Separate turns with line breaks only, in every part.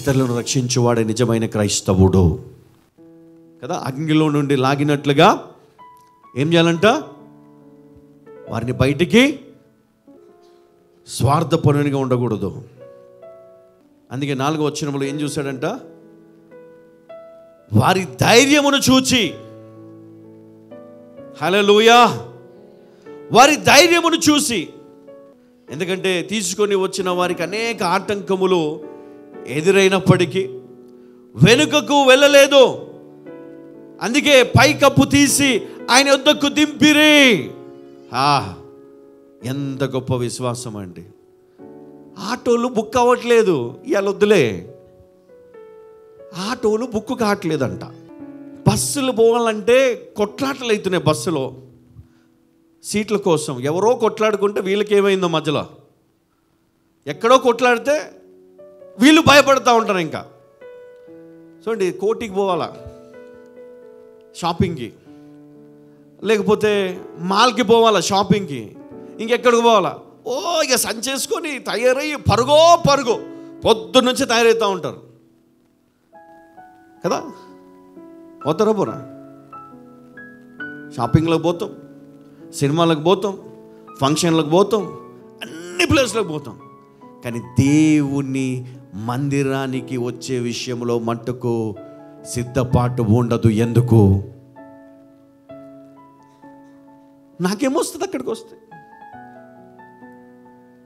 ఇతరులను రక్షించువాడే నిజమైన క్రైస్తవుడు కదా. అగ్నిలో నుండి లాగినట్లుగా ఏం చేయాలంట? వారిని బయటికి స్వార్థపరునిగా ఉండకూడదు. అందుకే 4వ వచనంలో ఏం చూశాడంట? వారి ధైర్యమును చూచి, హల్లెలూయా, వారి ధైర్యమును చూసి. ఎందుకంటే తీసుకొని వచ్చిన వారికి అనేక ఆటంకములు ఎదురైనప్పటికీ వెనుకకు వెళ్ళలేదు. అందుకే పైకప్పు తీసి ఆయన వద్దకు దింపిరి. ఎంత గొప్ప విశ్వాసం అండి. ఆటోలు బుక్ అవ్వట్లేదు, ఇవాళ వద్దులే. ఆటోలు బుక్ కావట్లేదంట. బస్సులు పోవాలంటే కొట్లాటలు అవుతున్నాయి. బస్సులో సీట్ల కోసం ఎవరో కొట్లాడుకుంటే వీళ్ళకి ఏమైందో మధ్యలో ఎక్కడో కొట్లాడితే వీళ్ళు భయపడుతూ ఉంటారు. ఇంకా చూడండి, కోటికి పోవాలా షాపింగ్కి, లేకపోతే మాల్కి పోవాలా షాపింగ్కి, ఇంకెక్కడికి పోవాలా, ఇక సంచేసుకొని తయారయ్యి పరుగు పొద్దున్న నుంచి తయారవుతూ ఉంటారు కదా. పోతారా పోరా? షాపింగ్లకు పోతాం, సినిమాలకు పోతాం, ఫంక్షన్లకు పోతాం, అన్ని ప్లేస్లకు పోతాం. కానీ దేవుని మందిరానికి వచ్చే విషయంలో మట్టుకు సిద్ధపాటు ఉండదు. ఎందుకు? నాకేమొస్తుంది అక్కడికి వస్తే?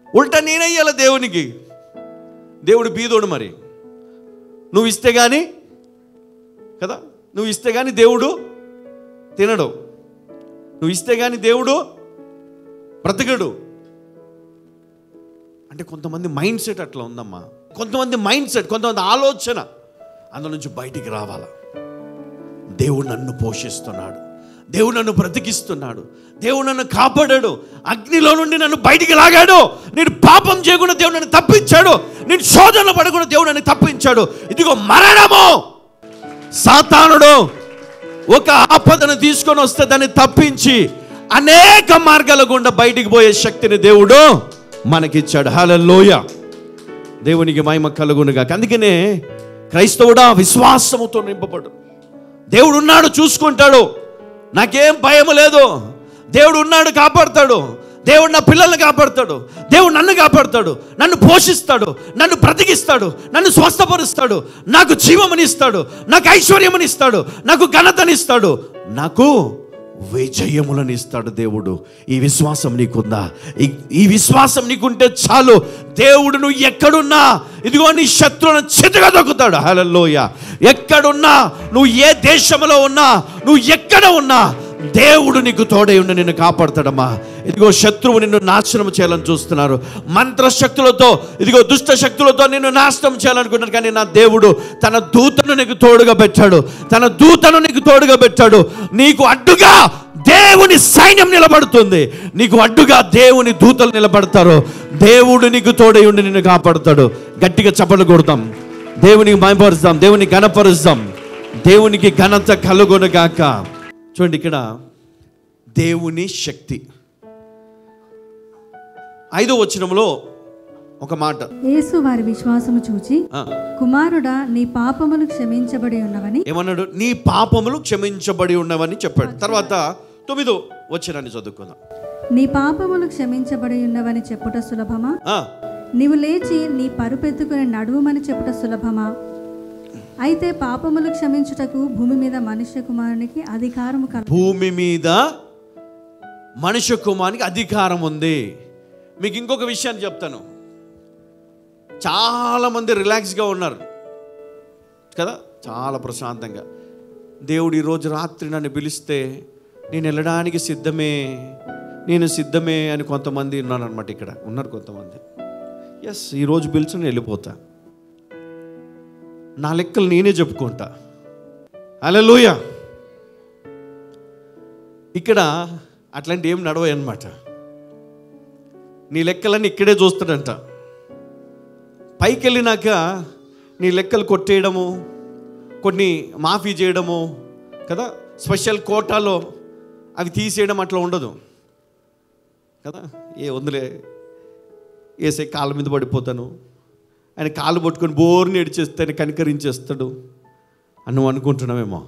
ఉల్టా నేనయ్యాల దేవునికి. దేవుడు బీదోడు. మరి నువ్వు ఇస్తే కానీ కదా, నువ్వు ఇస్తే కానీ దేవుడు తినడు, నువ్వు ఇస్తే కానీ దేవుడు బ్రతకడు. అంటే కొంతమంది మైండ్ సెట్ అట్లా ఉందమ్మా. కొంతమంది మైండ్ సెట్, కొంతమంది ఆలోచన అందులో నుంచి బయటికి రావాలా. దేవుడు నన్ను పోషిస్తున్నాడు, దేవుడు నన్ను బ్రతికిస్తున్నాడు, దేవుడు నన్ను కాపాడాడు, అగ్నిలో నుండి నన్ను బయటికి లాగాడు, నేను పాపం చేయకుండా దేవుడు నన్ను తప్పించాడు, నేను శోధనలో పడకుండా దేవుడు నన్ను తప్పించాడు. ఇదిగో మరణము, సాతానుడు ఒక ఆపదను తీసుకొని వస్తే దాన్ని తప్పించి అనేక మార్గాల గుండా బయటికి పోయే శక్తిని దేవుడు మనకిచ్చాడు. హల్లెలూయా, దేవునికి మహిమ కలుగునుగాక. అందుకనే క్రైస్తవుడా విశ్వాసముతో నింపబడు. దేవుడు ఉన్నాడు, చూసుకుంటాడు, నాకేం భయం లేదు. దేవుడు ఉన్నాడు, కాపాడతాడు. దేవుడు నా పిల్లల్ని కాపాడతాడు, దేవుడు నన్ను కాపాడతాడు, నన్ను పోషిస్తాడు, నన్ను బ్రతికిస్తాడు, నన్ను స్వస్థపరుస్తాడు, నాకు జీవమునిస్తాడు, నాకు ఐశ్వర్యమునిస్తాడు, నాకు ఘనతనిస్తాడు, నాకు విజయములను ఇస్తాడు దేవుడు. ఈ విశ్వాసం నీకుందా? ఈ విశ్వాసం నీకుంటే చాలు. దేవుడు నువ్వు ఎక్కడున్నా ఇదిగో నీ శత్రువును చితగా దొక్కుతాడు. హల్లెలూయా. ఎక్కడున్నా, నువ్వు ఏ దేశంలో ఉన్నా, నువ్వు ఎక్కడ ఉన్నా దేవుడు నీకు తోడై ఉండి నిన్ను కాపాడతాడమ్మా. ఇదిగో శత్రువు నిన్ను నాశనం చేయాలని చూస్తున్నారు, మంత్రశక్తులతో, ఇదిగో దుష్ట శక్తులతో నిన్ను నాశనం చేయాలనుకుంటున్నారు. కానీ నా దేవుడు తన దూతను నీకు తోడుగా పెట్టాడు, తన దూతను నీకు తోడుగా పెట్టాడు. నీకు అడ్డుగా దేవుని సైన్యం నిలబడుతుంది, నీకు అడ్డుగా దేవుని దూతలు నిలబడతారు. దేవుడు నీకు తోడై ఉండి నిన్ను కాపాడుతాడు. గట్టిగా చప్పట్లు కొడతాం, దేవునికి మహిమపరుస్తాం, దేవుని ఘనపరుస్తాం, దేవునికి ఘనత కలుగునుగాక. చూడండి, ఇక్కడ దేవుని శక్తి 5వ వచనంలో ఒక మాట,
యేసు వారి విశ్వాసము చూచి, కుమారుడా నీ పాపములు క్షమించబడి ఉన్నవని
ఏమన్నాడు? నీ పాపములు క్షమించబడి ఉన్నవని చెప్పాడు. తర్వాత 9వ వచనాన్ని చదువుకుందాం.
నీ పాపములు క్షమించబడి ఉన్నవని చెప్పుట సులభమా? నీవు లేచి నీ పరుపెత్తుకుని నడువుమని చెప్పుట సులభమా? అయితే పాపములు క్షమించుటకు భూమి మీద మనుష్య కుమారునికి అధికారము కలదు.
భూమి మీద మనుష్య కుమారునికి అధికారం ఉంది. మీకు ఇంకొక విషయాన్ని చెప్తాను. చాలామంది రిలాక్స్గా ఉన్నారు కదా, చాలా ప్రశాంతంగా. దేవుడు ఈరోజు రాత్రి నన్ను పిలిస్తే నేను వెళ్ళడానికి నేను సిద్ధమే అని కొంతమంది ఉన్నారనమాట. ఇక్కడ ఉన్నారు కొంతమంది. ఎస్, ఈరోజు పిలిచి నేను వెళ్ళిపోతా, నా లెక్కలు నేనే చెప్పుకుంటా. హల్లెలూయా. ఇక్కడ అట్లాంటి ఏం నడవయి అన్నమాట. నీ లెక్కలన్నీ ఇక్కడే చూస్తాడంట. పైకి వెళ్ళినాక నీ లెక్కలు కొట్టేయడము, కొన్ని మాఫీ చేయడము కదా, స్పెషల్ కోటాలో అవి తీసేయడం అట్లా ఉండదు కదా. వదిలే, వేసే కాళ్ళ మీద పడిపోతాను, ఆయన కాలు పట్టుకొని బోర్ని ఏడిచేస్తే ఆయన కనికరించేస్తాడు అని నువ్వు అనుకుంటున్నావేమో.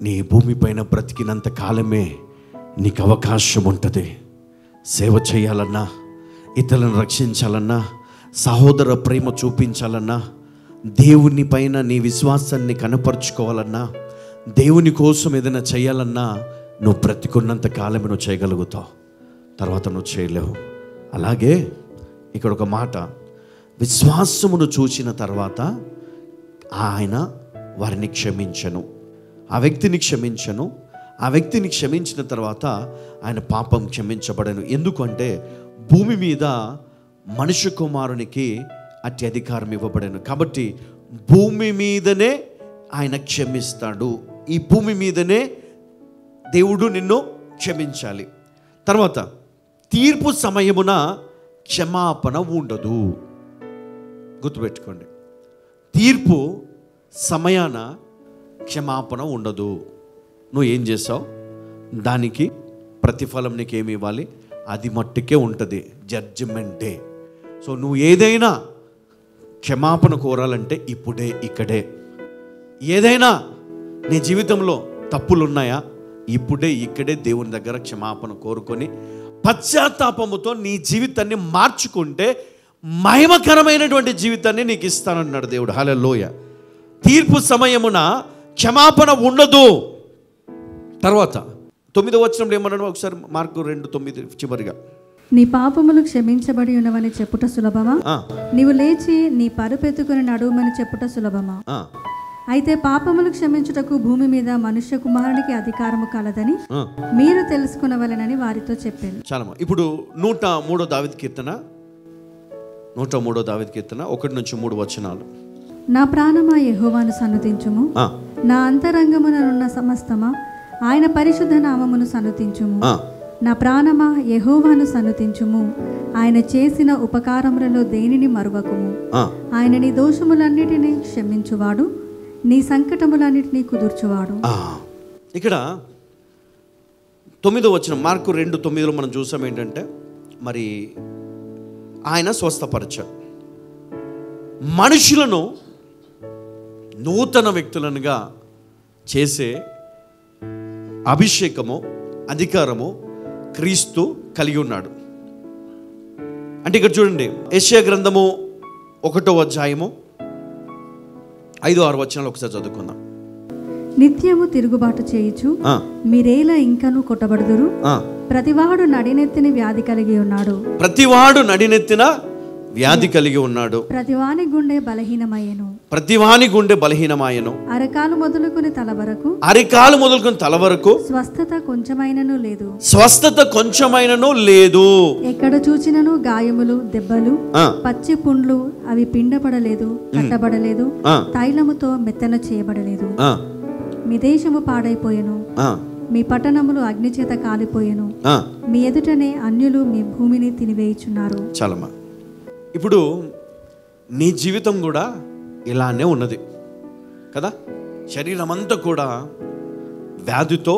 నీ భూమిపైన బ్రతికినంత కాలమే నీకు అవకాశం ఉంటుంది. సేవ చేయాలన్నా, ఇతరులను రక్షించాలన్నా, సహోదర ప్రేమ చూపించాలన్నా, దేవుని పైన నీ విశ్వాసాన్ని కనపరుచుకోవాలన్నా, దేవుని కోసం ఏదైనా చేయాలన్నా నువ్వు బ్రతికున్నంత కాలమే నువ్వు చేయగలుగుతావు, తర్వాత నువ్వు చేయలేవు. అలాగే ఇక్కడ ఒక మాట, విశ్వాసమును చూసిన తర్వాత ఆయన వారిని క్షమించను, ఆ వ్యక్తిని క్షమించను. ఆ వ్యక్తిని క్షమించిన తర్వాత ఆయన పాపం క్షమించబడను. ఎందుకంటే భూమి మీద మనుష్య కుమారునికి అట్టి అధికారం ఇవ్వబడను. కాబట్టి భూమి మీదనే ఆయన క్షమిస్తాడు. ఈ భూమి మీదనే దేవుడు నిన్ను క్షమించాలి. తర్వాత తీర్పు సమయమున క్షమాపణ ఉండదు. గుర్తుపెట్టుకోండి, తీర్పు సమయాన క్షమాపణ ఉండదు. నువ్వు ఏం చేసావు దానికి ప్రతిఫలం నీకేమి ఇవ్వాలి, అది మట్టుకే ఉంటుంది, జడ్జిమెంట్ డే. సో నువ్వు ఏదైనా క్షమాపణ కోరాలంటే ఇప్పుడే ఇక్కడే. ఏదైనా నీ జీవితంలో తప్పులు ఉన్నాయా, ఇప్పుడే ఇక్కడే దేవుని దగ్గర క్షమాపణ కోరుకొని పశ్చాత్తాపముతో నీ జీవితాన్ని మార్చుకుంటే మహిమకరమైనటువంటి జీవితాన్ని నీకు ఇస్తానన్నాడు దేవుడు. హల్లెలూయా. తీర్పు సమయమున క్షమాపణ ఉండదు. తర్వాత 9వ వచనంలో ఏమన్నాడు ఒకసారి, మార్కు 2:9 చివరిగా,
నీ పాపములు క్షమించబడి ఉన్నవని చెప్పుట సులభమా, నీవు లేచి నీ పరుపెత్తుకుని నడుమని చెప్పుట సులభమా. అయితే పాపములు క్షమించుటకు భూమి మీద మనుష్య కుమారునికి అధికారము కలదని మీరు తెలుసుకునవలెనని వారితో చెప్పాను.
చాలా. ఇప్పుడు 103వ దావీదు కీర్తన 1-3 వచనాలు.
నా ప్రాణమా యెహోవాను సన్నుతించుము, నా అంతరంగముననున్న సమస్తమా ఆయన పరిశుద్ధ నామమును సన్నుతించుము. నా ప్రాణమా యెహోవాను సన్నుతించుము, ఆయన చేసిన ఉపకారములలో దేనిని మరువకుము. ఆయన నీ దోషములన్నిటినీ క్షమించువాడు, నీ సంకటములన్నిటినీ కుదుర్చువాడు.
ఇక్కడ 9వ వచనం మార్కు 2:9లో మనం చూసాం ఏంటంటే, మరి ఆయన స్వస్థపరచాడు, మనుషులను నూతన వ్యక్తులనుగా చేసే అభిషేకము, అధికారము క్రీస్తు కలిగి ఉన్నాడు. అంటే ఇక్కడ చూడండి, యెషయా గ్రంథము 1వ అధ్యాయము 5-6 వచనాలు ఒకసారి చదువుకుందాం.
నిత్యము తిరుగుబాటు చేయుచు మీరేలా ఇంకను కొట్టబడుదురు, ప్రతివాడు నడినెత్తిన వ్యాధి కలిగి ఉన్నాడు,
ప్రతివాడు నడినెత్తిన వ్యాధి కలిగి ఉన్నాడు,
ప్రతివాని గుండె బలహీనమయ్యను,
ప్రతివాని గుండె బలహీనమాయను,
అరకాలు మొదలుకొని తల వరకు స్వస్థత కొంచెమైనను లేదు,
స్వస్థత కొంచెమైనను లేదు.
ఎక్కడ చూచినను గాయములు, దెబ్బలు, పచ్చి పుండ్లు, అవి పిండబడలేదు, కట్టబడలేదు, తైలముతో మెత్తన చేయబడలేదు. మీ దేశము పాడైపోయెను, మీ పట్టణములు అగ్నిచేత కాలిపోయెను, మీ ఎదుటనే అన్యులు మీ భూమిని తినివేయుచున్నారు.
చాలమ్మా. ఇప్పుడు నీ జీవితం కూడా ఇలానే ఉన్నది కదా. శరీరం అంతా కూడా వ్యాధితో,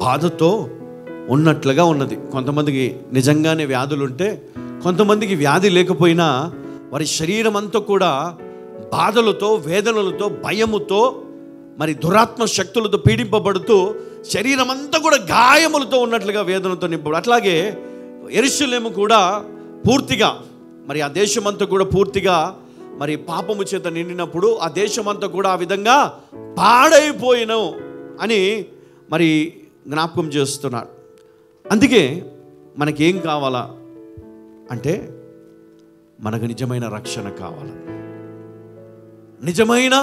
బాధతో ఉన్నట్లుగా ఉన్నది. కొంతమందికి నిజంగానే వ్యాధులు ఉంటే, కొంతమందికి వ్యాధి లేకపోయినా వారి శరీరం అంతా కూడా బాధలతో, వేదనలతో, భయముతో, మరి దురాత్మ శక్తులతో పీడింపబడుతూ శరీరం అంతా కూడా గాయములతో ఉన్నట్లుగా వేదనతో నింపబడు. అట్లాగే యెరూషలేము కూడా పూర్తిగా, మరి ఆ దేశమంతా కూడా పూర్తిగా మరి పాపము చేత నిండినప్పుడు ఆ దేశమంతా కూడా ఆ విధంగా పాడైపోయిను అని మరి జ్ఞాపకం చేస్తున్నాడు. అందుకే మనకేం కావాలా అంటే, మనకు నిజమైన రక్షణ కావాలా, నిజమైన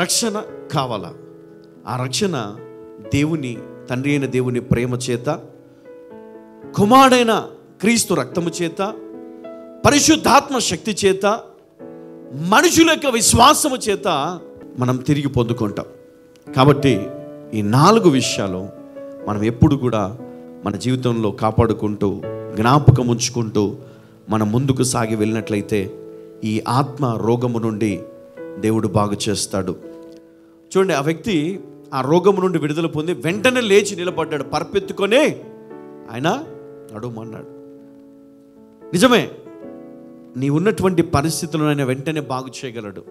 రక్షణ కావాలా. ఆ రక్షణ దేవుని, తండ్రి అయిన దేవుని ప్రేమ చేత, కుమారుడైన క్రీస్తు రక్తము చేత, పరిశుద్ధాత్మ శక్తి చేత, మనుషుల యొక్క విశ్వాసము చేత మనం తిరిగి పొందుకుంటాం. కాబట్టి ఈ 4 విషయాలు మనం ఎప్పుడు కూడా మన జీవితంలో కాపాడుకుంటూ, జ్ఞాపకం ఉంచుకుంటూ మనం ముందుకు సాగి వెళ్ళినట్లయితే ఈ ఆత్మ రోగము నుండి దేవుడు బాగు చేస్తాడు. చూడండి, ఆ వ్యక్తి ఆ రోగము నుండి విడుదల పొంది వెంటనే లేచి నిలబడ్డాడు, పరుపెత్తుకొని ఆయన నడుమన్నాడు. నిజమే, నీ ఉన్నటువంటి పరిస్థితులను ఆయన వెంటనే బాగు చేయగలడు.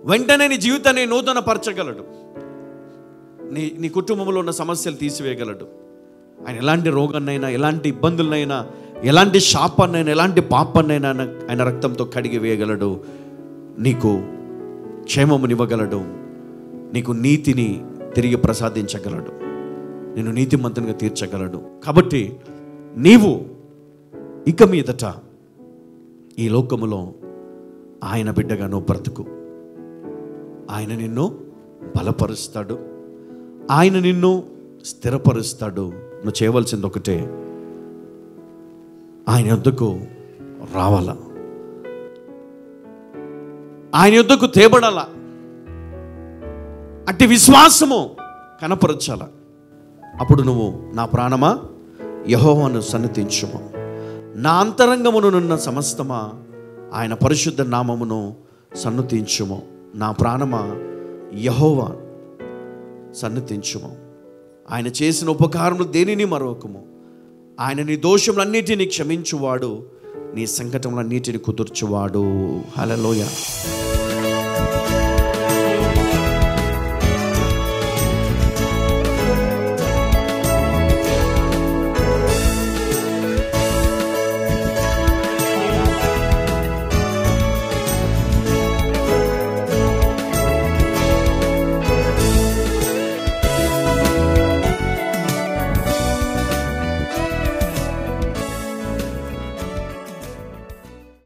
వెంటనే నీ జీవితాన్ని నూతన పరచగలడు. నీ కుటుంబంలో ఉన్న సమస్యలు తీసివేయగలడు. ఆయన ఎలాంటి రోగాన్నైనా, ఎలాంటి ఇబ్బందులనైనా, ఎలాంటి శాపాన్నైనా, ఎలాంటి పాపాన్నైనా ఆయన రక్తంతో కడిగి వేయగలడు. నీకు క్షేమమునివ్వగలడు. నీకు నీతిని తిరిగి ప్రసాదించగలడు. నేను నీతిమంతునిగా తీర్చగలడు. కాబట్టి నీవు ఇక మీదట ఈ లోకములో ఆయన బిడ్డగా నువ్వు బ్రతుకు. ఆయన నిన్ను బలపరుస్తాడు. ఆయన నిన్ను స్థిరపరుస్తాడు. నువ్వు చేయవలసింది ఒకటే, ఆయన యొద్దకు రావాల, ఆయన యొద్దకు తేబడాల, అట్టి విశ్వాసము కనపరచాల. అప్పుడు నువ్వు, నా ప్రాణమా యెహోవాను సన్నిధించుము, నా అంతరంగమునున్న సమస్తమా ఆయన పరిశుద్ధ నామమును సన్నుతించుము, నా ప్రాణమా యెహోవా సన్నిధించుము. ఆయన చేసిన ఉపకారములు దేనిని మరొకము. ఆయన నీ దోషములన్నిటినీ క్షమించువాడు, నీ సంకటములన్నిటిని కుదుర్చువాడు. హల్లెలూయా.